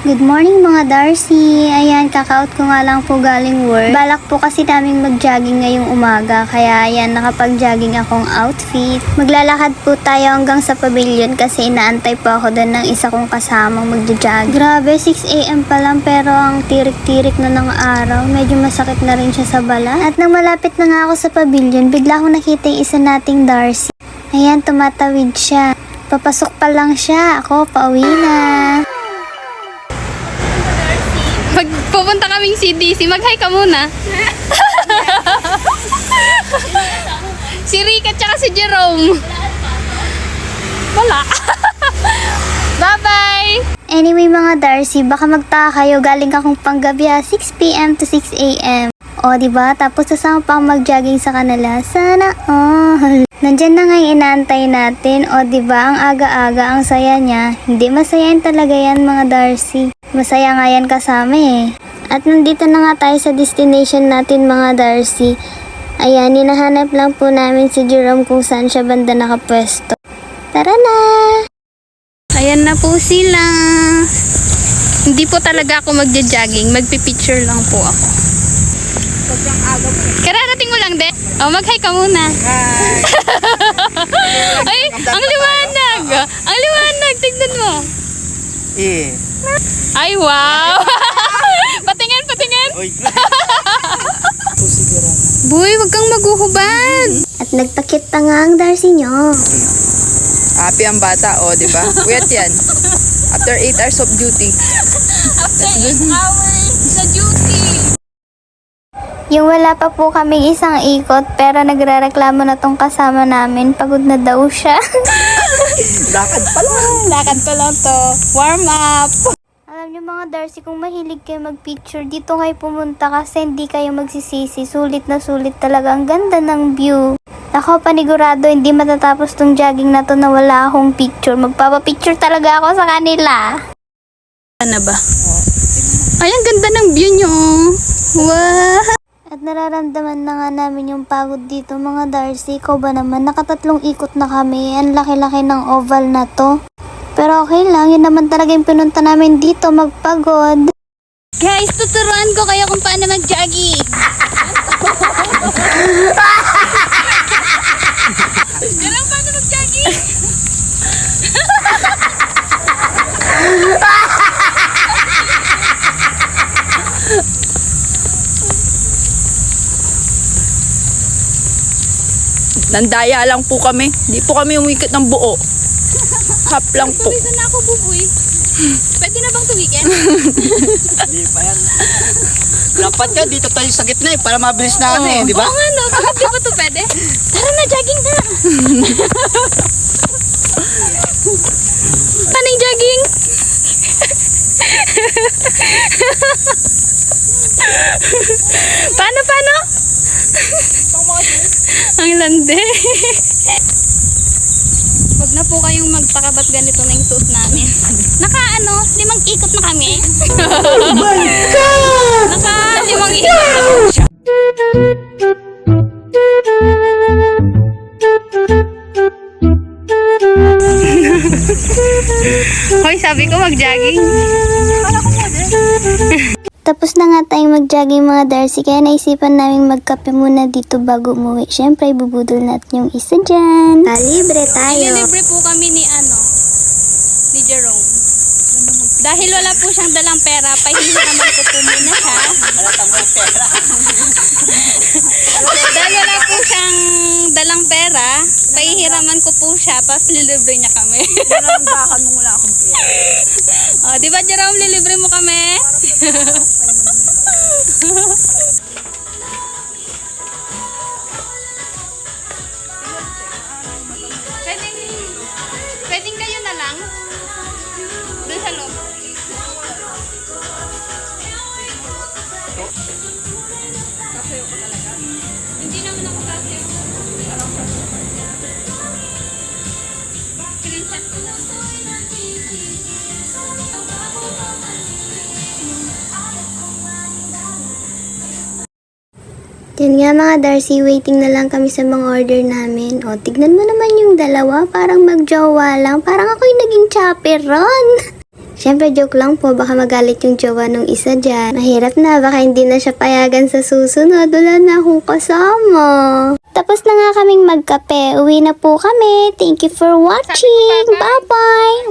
Good morning mga Darcy. Ayan, kaka-out ko nga lang po galing work. Balak po kasi naming mag-jogging ngayong umaga. Kaya ayan, nakapag-jogging akong outfit. Maglalakad po tayo hanggang sa pavilion kasi inaantay po ako doon ng isa kong kasamang mag-jogging. Grabe, 6 AM pa lang pero ang tirik-tirik na ng araw. Medyo masakit na rin siya sa balat. At nang malapit na nga ako sa pavilion, bigla akong nakita yung isa nating Darcy. Ayan, tumatawid siya. Papasok pa lang siya. Ako, pauwi na. Pag pupunta kaming CDC, mag-hi ka muna. Si Rika tsaka si Jerome. Wala. Bye-bye! Anyway mga Darcy, baka magtaka kayo, galing akong panggabi 6 PM to 6 AM. O diba? Tapos sasama pa akong mag-jogging sa kanila. Sana all. Nandyan na nga yung inaantay natin. O diba? Ang aga-aga, ang saya niya. Hindi masayain talaga yan mga Darcy. Masaya nga yan kasama eh. At nandito na nga tayo sa destination natin mga Darcy. Ayan, hinahanap lang po namin si Jerome kung saan siya banda nakapwesto. Tara na! Ayan na po sila. Hindi po talaga ako magja-jogging. Magpipicture lang po ako. Kararating mo lang din. O, mag-hi ka muna. Hi! Ay, ang liwanag. Ang liwanag. Tignan mo. Eh. Ay, wow. Patingin. Uy. Boy, wag kang maguhubad. At nagtakit na nga ang Darcy nyo. Happy ang bata, oh, di ba? Puyat yan. After 8 hours of duty. After 8 hours na duty. Yung wala pa po kaming isang ikot pero nagrereklamo na tong kasama namin. Pagod na daw siya. Lakad pa lang. Lakad pa lang to. Warm up. Alam niyo mga Darcy, kung mahilig kayo magpicture, dito kayo pumunta kasi hindi kayo magsisisi. Sulit na sulit talaga. Ang ganda ng view. Ako panigurado, hindi matatapos tong jogging na to na wala akong picture. Magpapapicture talaga ako sa kanila. Ano ba? Ay, ang ganda ng view nyo. Wow. At nararamdaman na nga namin yung pagod dito mga Darcy. Ikaw ba naman? Nakatatlong ikot na kami. Ang laki-laki ng oval na to. Pero okay lang, yun naman talaga yung pinunta namin dito, magpagod. Guys, tuturuan ko kayo kung paano mag-jogging. Ganun paano mag-jogging? Nandaya lang po kami. Hindi po kami umikot ng buo. Hap lang po. Pawisan na ako, buboy. Pwede na bang tuwikin? Hindi pa yan. Dapat ka, dito tayo sa gitna eh, para mabilis na ano eh, di ba? Oo nga no, bakit di ba to pwede? Tara na, jogging na! Paano yung jogging? Paano? Ang lande. Huwag na po kayong magpakabat ganito na yung suot namin. 5 ikot na kami. Oh my God! 5 ikot. Hoy, sabi ko mag-jogging. Tapos na nga tayong mag-jogging mga Darcy, kaya naisipan namin magkape muna dito bago umuwi. Siyempre, bubudol natin yung isa dyan. Libre tayo. Ililibre po kami ni Jerome. Dahil wala po siyang dalang pera, pahingi naman ko po muna siya. Dahil wala po siyang dalang pera, pahihiraman ko po siya, tapos lilibre niya kami. Naramdakan mo wala akong pera. O, di ba Jerome, lilibre mo kami? Pwedeng kayo na lang. Doon sa loob. Hindi naman ako kasi. Screenshot ko lang. Yan nga mga Darcy, waiting na lang kami sa mga order namin. O, tignan mo naman yung dalawa, parang magjowa lang. Parang ako yung naging chaperon. Siyempre joke lang po, baka magalit yung jowa nung isa dyan. Mahirap na, baka hindi na siya payagan sa susunod. Wala na akong kasama. Tapos na nga kaming magkape. Uwi na po kami. Thank you for watching. Bye-bye!